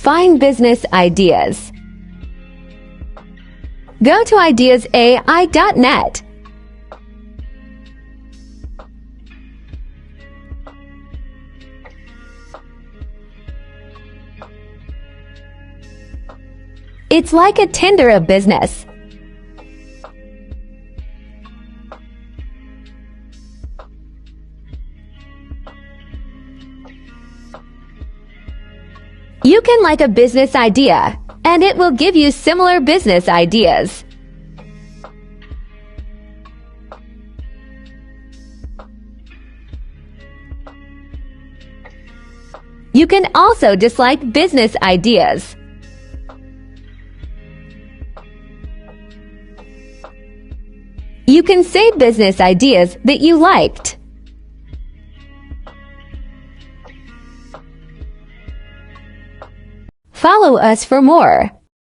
Find business ideas. Go to ideasai.net. It's like a Tinder of business. You can like a business idea, and it will give you similar business ideas. You can also dislike business ideas. You can say business ideas that you liked. Follow us for more.